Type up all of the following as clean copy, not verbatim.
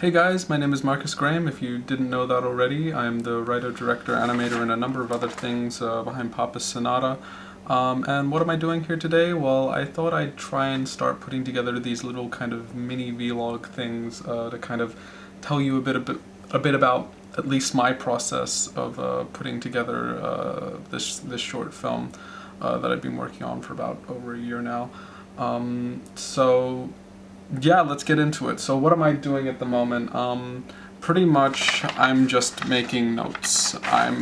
Hey guys, my name is Marcus Graham. If you didn't know that already, I'm the writer, director, animator, and a number of other things behind Papa Sonata. And what am I doing here today? Well, I thought I'd try and start putting together these little kind of mini vlog things to kind of tell you a bit about at least my process of putting together this short film that I've been working on for about over a year now. So yeah, let's get into it. So what am I doing at the moment? Pretty much I'm just making notes. I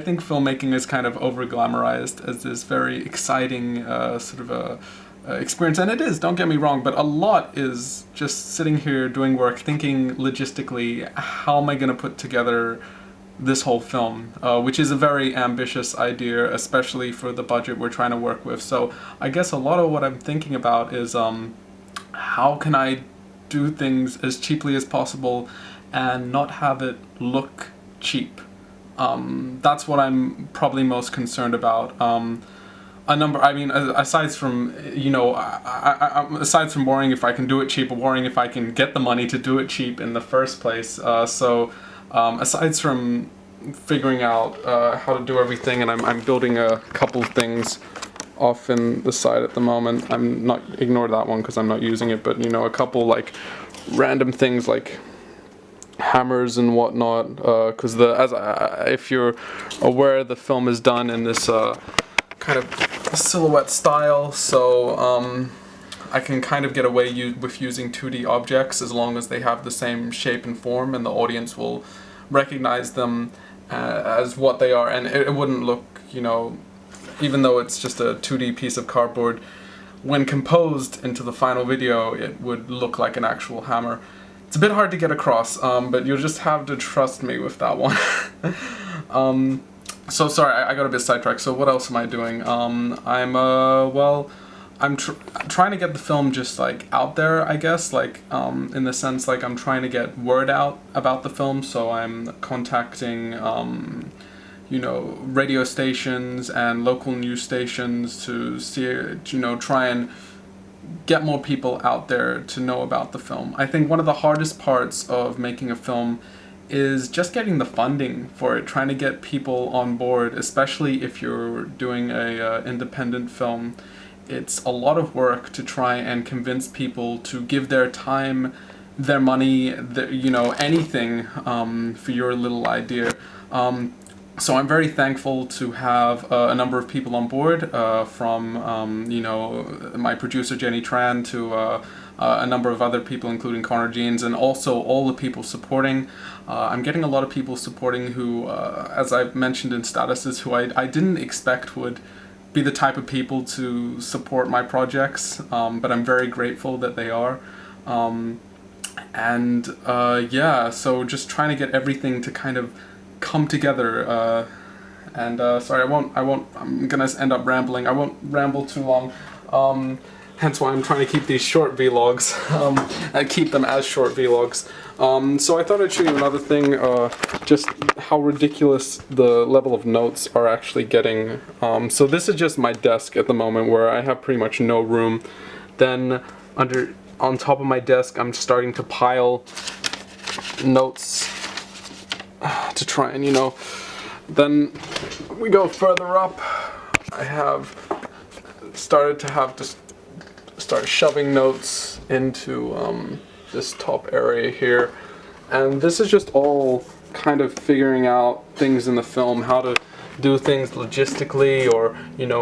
think filmmaking is kind of over glamorized as this very exciting sort of a experience, and it is, don't get me wrong, but a lot is just sitting here doing work, thinking logistically, how am I going to put together this whole film, which is a very ambitious idea, especially for the budget we're trying to work with. So I guess a lot of what I'm thinking about is how can I do things as cheaply as possible and not have it look cheap. That's what I'm probably most concerned about. Aside from, aside from worrying if I can do it cheap, or worrying if I can get the money to do it cheap in the first place. Aside from figuring out how to do everything, and I'm building a couple things off in the side at the moment. I'm not, ignore that one because I'm not using it, but a couple like random things like hammers and whatnot, because if you're aware, the film is done in this kind of silhouette style, so I can kind of get away with using 2D objects as long as they have the same shape and form, and the audience will recognize them as what they are, and it wouldn't look, even though it's just a 2D piece of cardboard, when composed into the final video, it would look like an actual hammer. It's a bit hard to get across, but you'll just have to trust me with that one. So sorry, I got a bit sidetracked. So what else am I doing? I'm trying to get the film just like out there, I guess, like in the sense like I'm trying to get word out about the film. So I'm contacting radio stations and local news stations to see, try and get more people out there to know about the film. I think one of the hardest parts of making a film is just getting the funding for it, trying to get people on board, especially if you're doing a independent film. It's a lot of work to try and convince people to give their time, their money, anything for your little idea. So I'm very thankful to have a number of people on board, from my producer Jenny Tran to a number of other people, including Connor Jeans, and also all the people supporting. I'm getting a lot of people supporting who, as I've mentioned in statuses, who I didn't expect would be the type of people to support my projects, but I'm very grateful that they are. So just trying to get everything to kind of come together. Sorry, I'm gonna end up rambling. I won't ramble too long. Hence why I'm trying to keep these short vlogs, and keep them as short vlogs. So I thought I'd show you another thing, just how ridiculous the level of notes are actually getting. So this is just my desk at the moment, where I have pretty much no room. Then on top of my desk, I'm starting to pile notes to try and, then we go further up. I have started to have to start shoving notes into this top area here, and this is just all kind of figuring out things in the film, how to do things logistically, or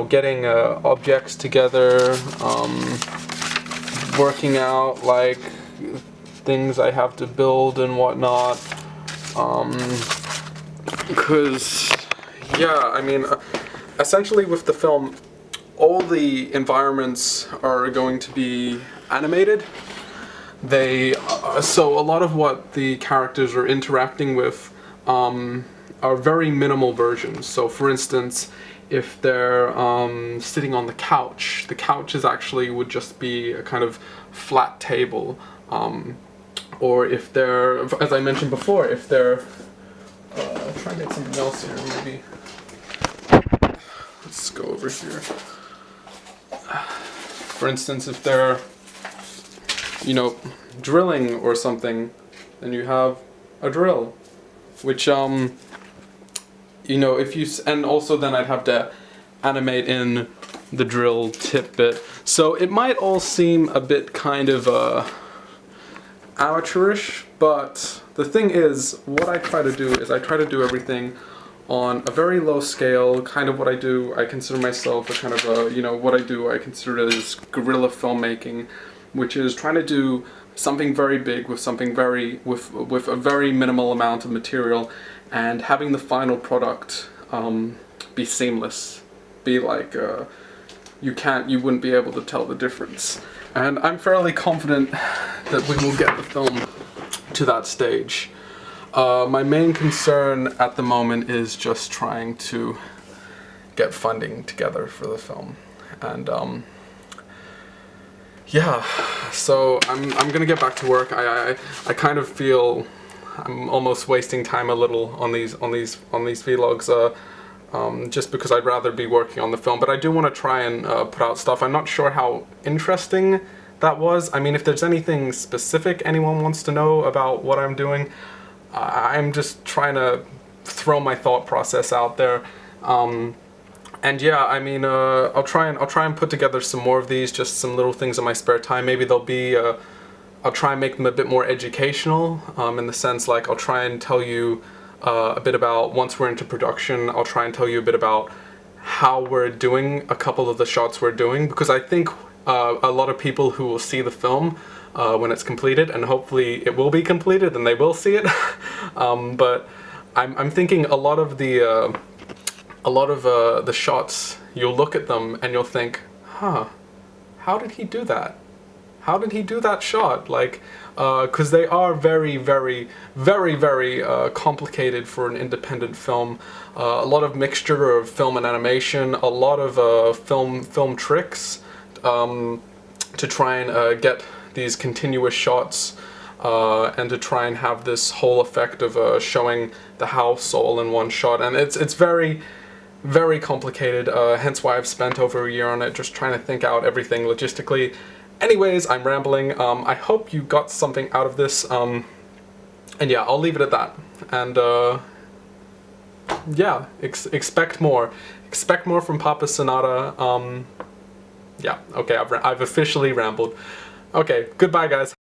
getting objects together, working out like things I have to build and whatnot, because essentially with the film, all the environments are going to be animated. So a lot of what the characters are interacting with are very minimal versions. So for instance, if they're sitting on the couch is actually would just be a kind of flat table. Or if they're, as I mentioned before, if they're try and get something else here, maybe. Let's go over here. For instance, if they're, drilling or something, then you have a drill, which you know, if you and also then I'd have to animate in the drill tip bit. So it might all seem a bit kind of amateurish, but the thing is, what I try to do is I try to do everything on a very low scale. Kind of what I do, I consider myself a kind of a, you know, what I do I consider as guerrilla filmmaking, which is trying to do something very big with something very, with a very minimal amount of material, and having the final product be seamless, be like you wouldn't be able to tell the difference. And I'm fairly confident that we will get the film to that stage. My main concern at the moment is just trying to get funding together for the film, and yeah, so I'm gonna get back to work. I kind of feel I'm almost wasting time a little on these vlogs, just because I'd rather be working on the film. But I do want to try and put out stuff. I'm not sure how interesting that was. I mean, if there's anything specific anyone wants to know about what I'm doing, I'm just trying to throw my thought process out there. And yeah, I mean, I'll try and put together some more of these, just some little things in my spare time. Maybe they'll be, I'll try and make them a bit more educational, in the sense, like, I'll try and tell you a bit about, once we're into production, I'll try and tell you a bit about how we're doing a couple of the shots we're doing, because I think a lot of people who will see the film when it's completed, and hopefully it will be completed and they will see it, but I'm thinking a lot of the shots, you'll look at them and you'll think, huh, how did he do that? How did he do that shot? Like, because they are very, very, very, very complicated for an independent film. A lot of mixture of film and animation, a lot of film tricks to try and get these continuous shots, and to try and have this whole effect of showing the house all in one shot. And it's very, very complicated, hence why I've spent over a year on it, just trying to think out everything logistically. Anyways, I'm rambling. I hope you got something out of this, and yeah, I'll leave it at that. And yeah, expect more. Expect more from Papa Sonata. Yeah, okay, I've officially rambled. Okay, goodbye guys.